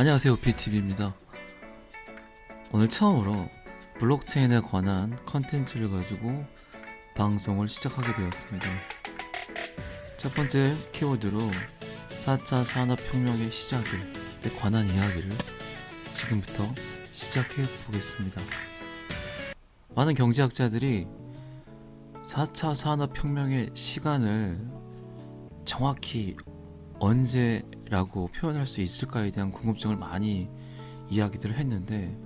안녕하세요, BTV입니다. 오늘 처음으로 블록체인에 관한 컨텐츠를 가지고 방송을 시작하게 되었습니다. 첫 번째 키워드로 4차 산업혁명의 시작에 관한 이야기를 지금부터 시작해 보겠습니다. 많은 경제학자들이 4차 산업혁명의 시간을 정확히 언제라고 표현할 수 있을까에 대한 궁금증을 많이 이야기들을 했는데,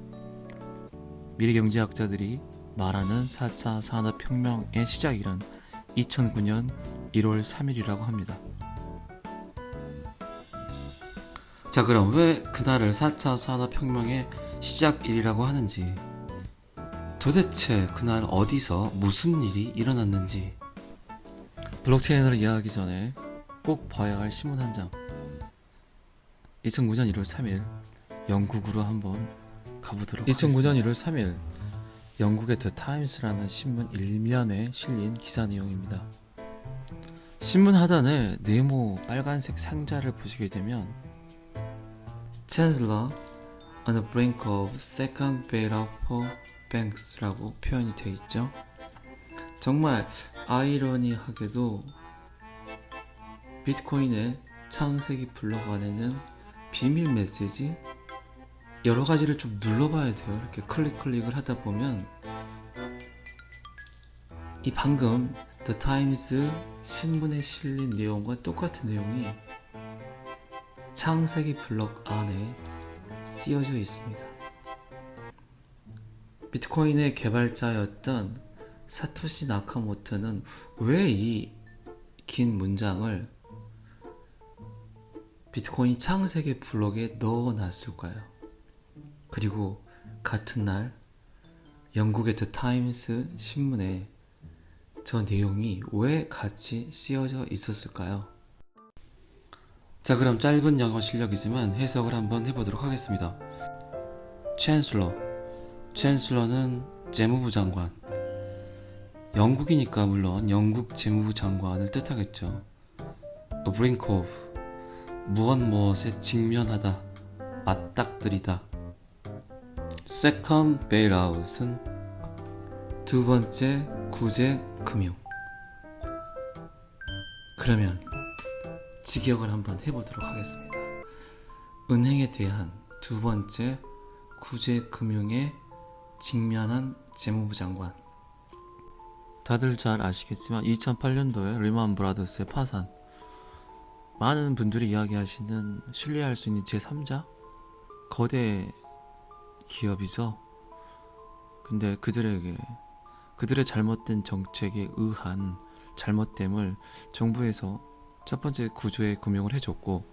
미래 경제학자들이 말하는 4차 산업혁명의 시작일은 2009년 1월 3일이라고 합니다. 자, 그럼 왜 그날을 4차 산업혁명의 시작일이라고 하는지, 도대체 그날 어디서 무슨 일이 일어났는지, 블록체인을 이해하기 전에 꼭 봐야 할 신문 한 장. 2009년 1월 3일 영국으로 한번 가보도록 하겠습니다. 2009년 1월 3일 영국의 더 타임스라는 신문 일면에 실린 기사 내용입니다. 신문 하단에 네모 빨간색 상자를 보시게 되면 Chancellor on the brink of second bailout for banks라고 표현이 되어 있죠. 정말 아이러니하게도 비트코인의 창세기 블록 안에는 비밀 메시지 여러 가지를 좀 눌러봐야 돼요. 이렇게 클릭을 하다 보면 이 방금 The Times 신문에 실린 내용과 똑같은 내용이 창세기 블록 안에 쓰여져 있습니다. 비트코인의 개발자였던 사토시 나카모토는 왜 이 긴 문장을 비트코인 창세기 블록에 넣어놨을까요? 그리고 같은 날 영국의 더 타임스 신문에 저 내용이 왜 같이 쓰여져 있었을까요? 자, 그럼 짧은 영어 실력이지만 해석을 한번 해보도록 하겠습니다. 챈슬러는 재무부 장관, 영국이니까 물론 영국 재무부 장관을 뜻하겠죠. A brink of, 무엇에 직면하다, 맞닥뜨리다. Second bailout은 두 번째 구제 금융. 그러면 직역을 한번 해보도록 하겠습니다. 은행에 대한 두 번째 구제 금융에 직면한 재무부 장관. 다들 잘 아시겠지만 2008년도에 리먼 브라더스의 파산, 많은 분들이 이야기하시는 신뢰할 수 있는 제3자 거대 기업이죠. 근데 그들의 잘못된 정책에 의한 잘못됨을 정부에서 첫 번째 구조의 금융을 해줬고,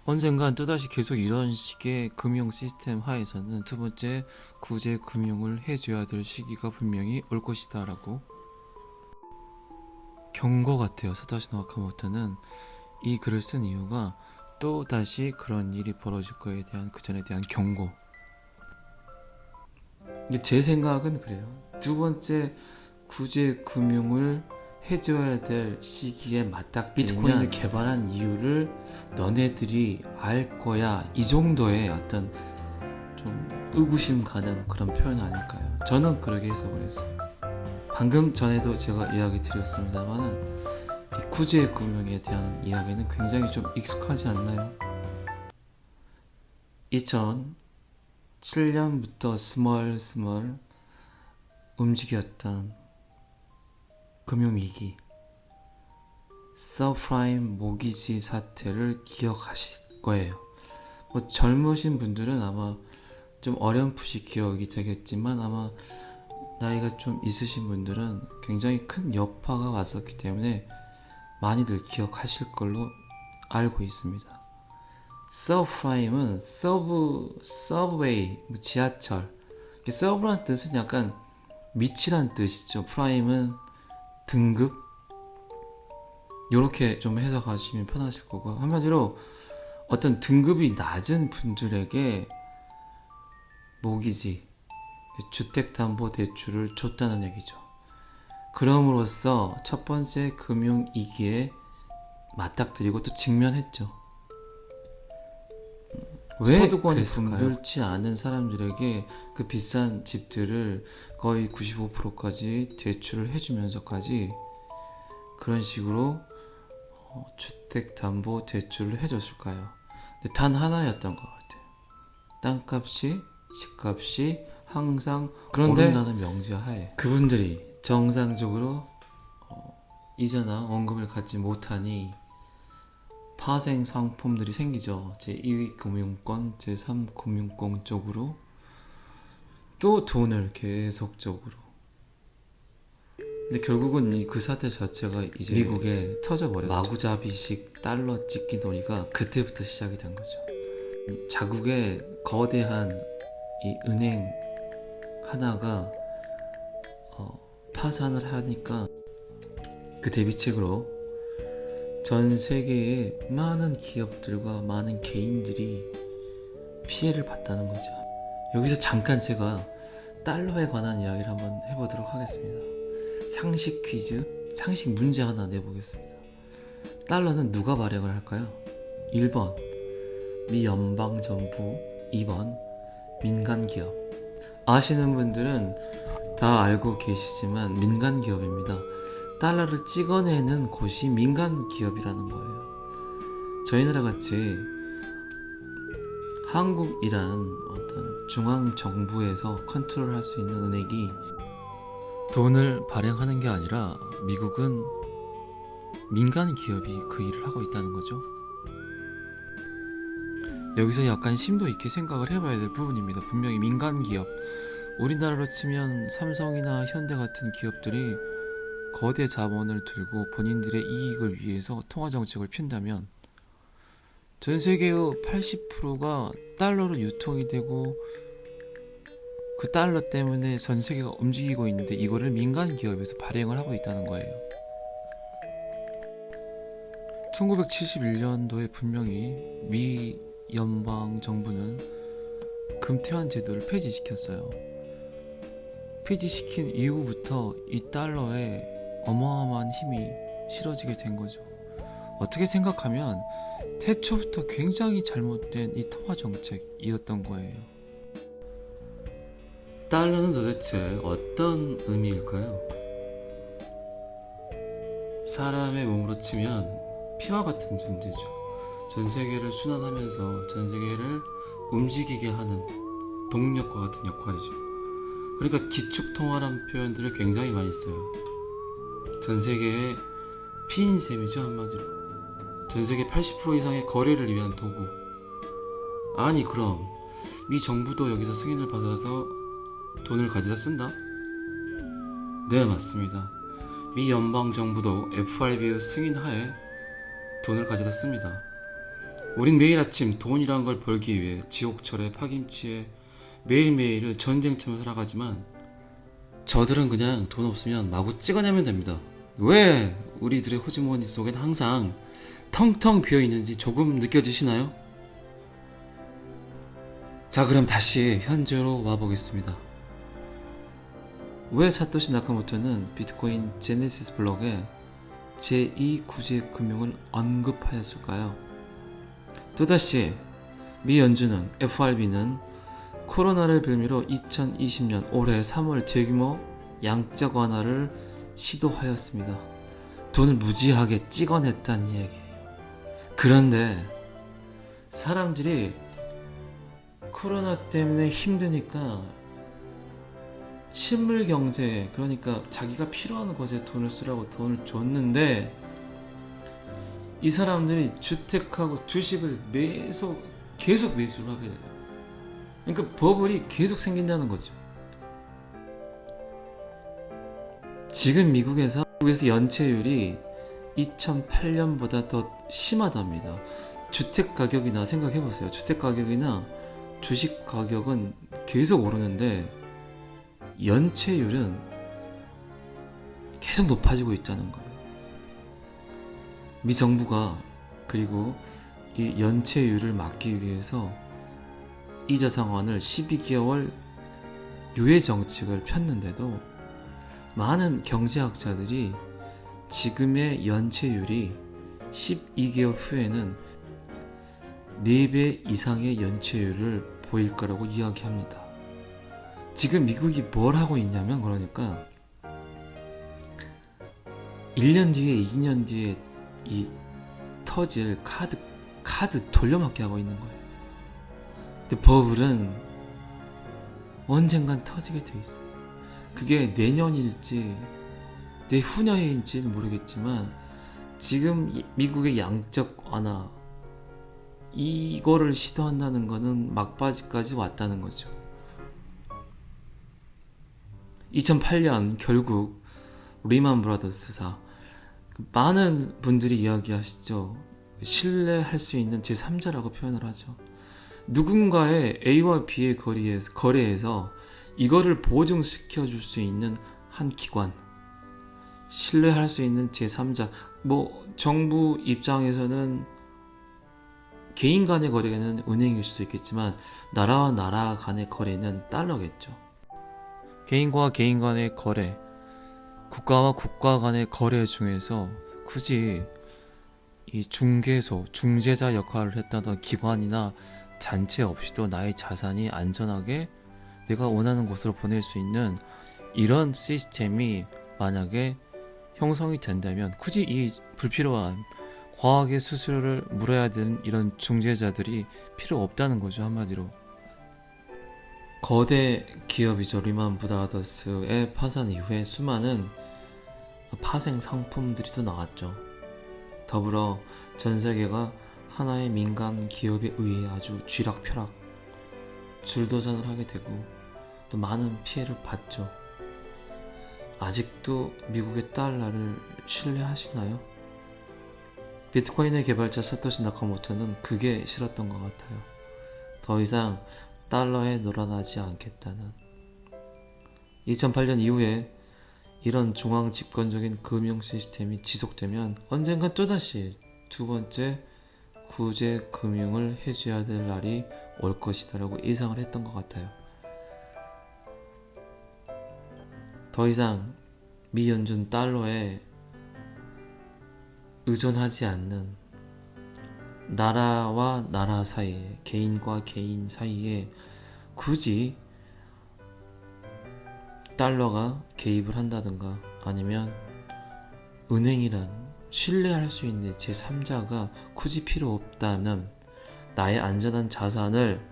언젠간 또다시 계속 이런 식의 금융 시스템 하에서는 두 번째 구제 금융을 해줘야 될 시기가 분명히 올 것이다 라고 경고 같아요. 사토시 나카모토는 이 글을 쓴 이유가 또다시 그런 일이 벌어질 거에 대한 그 전에 대한 경고. 제 생각은 그래요. 두 번째 구제 금융을 해줘야 될 시기에 맞닥뜨리면 비트코인을 개발한 이유를 너네들이 알 거야, 이 정도의 어떤 좀 의구심 가는 그런 표현 아닐까요? 저는 그렇게 해석을 했어요. 방금 전에도 제가 이야기 드렸습니다만 이 구제 금융에 대한 이야기는 굉장히 좀 익숙하지 않나요? 2007년부터 스멀스멀 움직였던 금융위기, 서프라임 모기지 사태를 기억하실 거예요. 젊으신 분들은 아마 좀 어렴풋이 기억이 되겠지만, 아마 나이가 좀 있으신 분들은 굉장히 큰 여파가 왔었기 때문에 많이들 기억하실 걸로 알고 있습니다. 서브프라임은 서브웨이, 지하철. 서브란 뜻은 약간 밑이란 뜻이죠. 프라임은 등급. 이렇게 좀 해석하시면 편하실 거고, 한마디로 어떤 등급이 낮은 분들에게 모기지, 주택담보대출을 줬다는 얘기죠. 그럼으로써 첫 번째 금융위기에 맞닥뜨리고 또 직면했죠. 왜 서두권이 분별치 않은 사람들에게 그 비싼 집들을 거의 95%까지 대출을 해주면서까지 그런 식으로 주택담보대출을 해줬을까요? 근데 단 하나였던 것 같아요. 땅값이, 집값이 항상 오른다는 명제하에 그분들이 정상적으로 이자나 원금을 갖지 못하니 파생 상품들이 생기죠. 제2금융권, 제3금융권 쪽으로 또 돈을 계속적으로. 근데 결국은 그 사태 자체가 이제 미국에 터져버렸죠. 마구잡이식 달러 찍기 놀이가 그때부터 시작이 된 거죠. 자국의 거대한 이 은행 하나가 파산을 하니까 그 대비책으로 전 세계의 많은 기업들과 많은 개인들이 피해를 봤다는 거죠. 여기서 잠깐 제가 달러에 관한 이야기를 한번 해보도록 하겠습니다. 상식 퀴즈, 상식 문제 하나 내보겠습니다. 달러는 누가 발행을 할까요? 1번 미 연방정부, 2번 민간기업. 아시는 분들은 다 알고 계시지만 민간기업입니다. 달러를 찍어내는 곳이 민간기업이라는 거예요. 저희 나라같이 한국이란 어떤 중앙정부에서 컨트롤할 수 있는 은행이 돈을 발행하는 게 아니라 미국은 민간기업이 그 일을 하고 있다는 거죠. 여기서 약간 심도 있게 생각을 해봐야 될 부분입니다. 분명히 민간기업, 우리나라로 치면 삼성이나 현대 같은 기업들이 거대 자본을 들고 본인들의 이익을 위해서 통화정책을 핀다면 전 세계의 80%가 달러로 유통이 되고 그 달러 때문에 전 세계가 움직이고 있는데 이거를 민간기업에서 발행을 하고 있다는 거예요. 1971년도에 분명히 미 연방정부는 금태환 제도를 폐지시켰어요. 폐지시킨 이후부터 이 달러에 어마어마한 힘이 실어지게 된 거죠. 어떻게 생각하면 태초부터 굉장히 잘못된 이 통화정책이었던 거예요. 달러는 도대체 어떤 의미일까요? 사람의 몸으로 치면 피와 같은 존재죠. 전 세계를 순환하면서 전 세계를 움직이게 하는 동력과 같은 역할이죠. 그러니까 기축통화라는 표현들을 굉장히 많이 써요. 전 세계의 피인 셈이죠, 한마디로. 전 세계 80% 이상의 거래를 위한 도구. 아니 그럼 미 정부도 여기서 승인을 받아서 돈을 가져다 쓴다? 네, 맞습니다. 미 연방정부도 FRB 승인하에 돈을 가져다 씁니다. 우린 매일 아침 돈이란 걸 벌기 위해 지옥철에 파김치에 매일매일을 전쟁처럼 살아가지만 저들은 그냥 돈 없으면 마구 찍어내면 됩니다. 왜 우리들의 호주머니 속엔 항상 텅텅 비어있는지 조금 느껴지시나요? 자, 그럼 다시 현재로 와보겠습니다. 왜 사토시 나카모토는 비트코인 제네시스 블록에 제2구제금융을 언급하였을까요? 또다시 미 연준은 FRB는 코로나를 빌미로 2020년 올해 3월 대규모 양적 완화를 시도하였습니다. 돈을 무지하게 찍어냈다는 얘기예요. 그런데 사람들이 코로나 때문에 힘드니까 실물 경제, 그러니까 자기가 필요한 것에 돈을 쓰라고 돈을 줬는데 이 사람들이 주택하고 주식을 계속 매수를 하게 돼요. 그러니까 버블이 계속 생긴다는 거죠. 지금 미국에서 연체율이 2008년보다 더 심하답니다. 주택 가격이나 생각해보세요. 주택 가격이나 주식 가격은 계속 오르는데 연체율은 계속 높아지고 있다는 거예요. 미 정부가 그리고 이 연체율을 막기 위해서 이자 상환을 12개월 유예 정책을 폈는데도 많은 경제학자들이 지금의 연체율이 12개월 후에는 4배 이상의 연체율을 보일 거라고 이야기합니다. 지금 미국이 뭘 하고 있냐면, 그러니까 1년 뒤에 2년 뒤에 이 터질 카드 돌려막기 하고 있는 거예요. 근데 버블은 언젠간 터지게 돼 있어요. 그게 내년일지 내후년일지는 모르겠지만 지금 미국의 양적 완화 이거를 시도한다는 거는 막바지까지 왔다는 거죠. 2008년 결국 리만 브라더스사, 많은 분들이 이야기하시죠. 신뢰할 수 있는 제3자라고 표현을 하죠. 누군가의 A와 B의 거래에서 이거를 보증시켜 줄 수 있는 한 기관, 신뢰할 수 있는 제3자, 정부 입장에서는 개인 간의 거래는 은행일 수도 있겠지만 나라와 나라 간의 거래는 달러겠죠. 개인과 개인 간의 거래, 국가와 국가 간의 거래 중에서 굳이 이 중개소, 중재자 역할을 했던 기관이나 단체 없이도 나의 자산이 안전하게 내가 원하는 곳으로 보낼 수 있는 이런 시스템이 만약에 형성이 된다면 굳이 이 불필요한 과하게 수수료를 물어야 되는 이런 중재자들이 필요 없다는 거죠, 한마디로. 거대 기업이죠. 리만 브라더스의 파산 이후에 수많은 파생 상품들이 또 나왔죠. 더불어 전 세계가 하나의 민간 기업에 의해 아주 쥐락펴락 줄도전을 하게 되고 또 많은 피해를 봤죠. 아직도 미국의 달러를 신뢰하시나요? 비트코인의 개발자 사토시 나카모토는 그게 싫었던 것 같아요. 더 이상 달러에 놀아나지 않겠다는. 2008년 이후에 이런 중앙 집권적인 금융 시스템이 지속되면 언젠간 또다시 두 번째 구제 금융을 해줘야 될 날이 올 것이다 라고 예상을 했던 것 같아요. 더 이상 미 연준 달러에 의존하지 않는 나라와 나라 사이에, 개인과 개인 사이에 굳이 달러가 개입을 한다든가 아니면 은행이란 신뢰할 수 있는 제3자가 굳이 필요 없다면 나의 안전한 자산을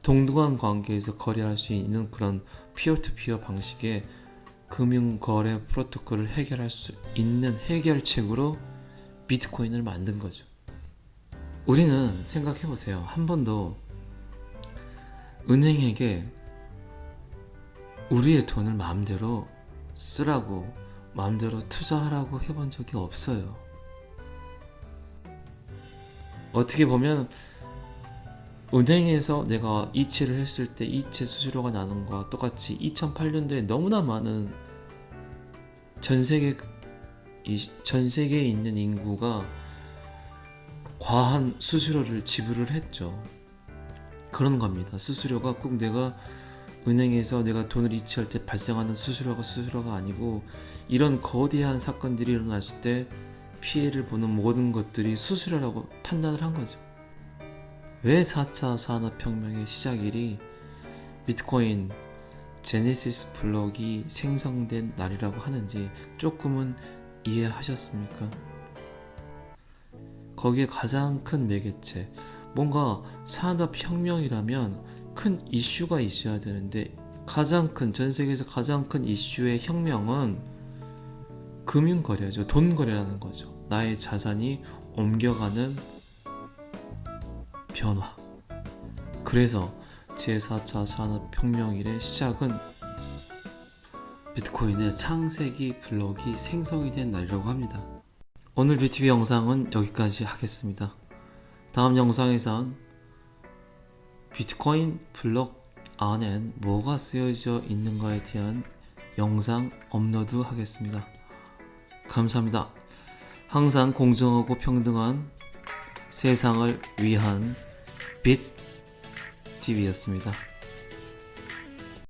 동등한 관계에서 거래할 수 있는 그런 피어투피어 방식의 금융거래 프로토콜을 해결할 수 있는 해결책으로 비트코인을 만든 거죠. 우리는 생각해보세요. 한 번도 은행에게 우리의 돈을 마음대로 쓰라고, 마음대로 투자하라고 해본 적이 없어요. 어떻게 보면 은행에서 내가 이체를 했을 때 이체 수수료가 나는 거와 똑같이 2008년도에 너무나 많은 전 세계에 있는 인구가 과한 수수료를 지불을 했죠. 그런 겁니다. 수수료가 꼭 내가 은행에서 내가 돈을 이체할 때 발생하는 수수료가 아니고 이런 거대한 사건들이 일어났을 때 피해를 보는 모든 것들이 수수료라고 판단을 한 거죠. 왜 4차 산업혁명의 시작일이 비트코인 제네시스 블록이 생성된 날이라고 하는지 조금은 이해하셨습니까? 거기에 가장 큰 매개체, 뭔가 산업혁명이라면 큰 이슈가 있어야 되는데 전 세계에서 가장 큰 이슈의 혁명은 금융거래죠. 돈거래라는 거죠. 나의 자산이 옮겨가는 변화. 그래서 제4차 산업혁명 일의 시작은 비트코인의 창세기 블록이 생성이 된 날이라고 합니다. 오늘 BTV 영상은 여기까지 하겠습니다. 다음 영상에선 비트코인 블록 안엔 뭐가 쓰여져 있는가에 대한 영상 업로드 하겠습니다. 감사합니다. 항상 공정하고 평등한 세상을 위한 BitTV였습니다.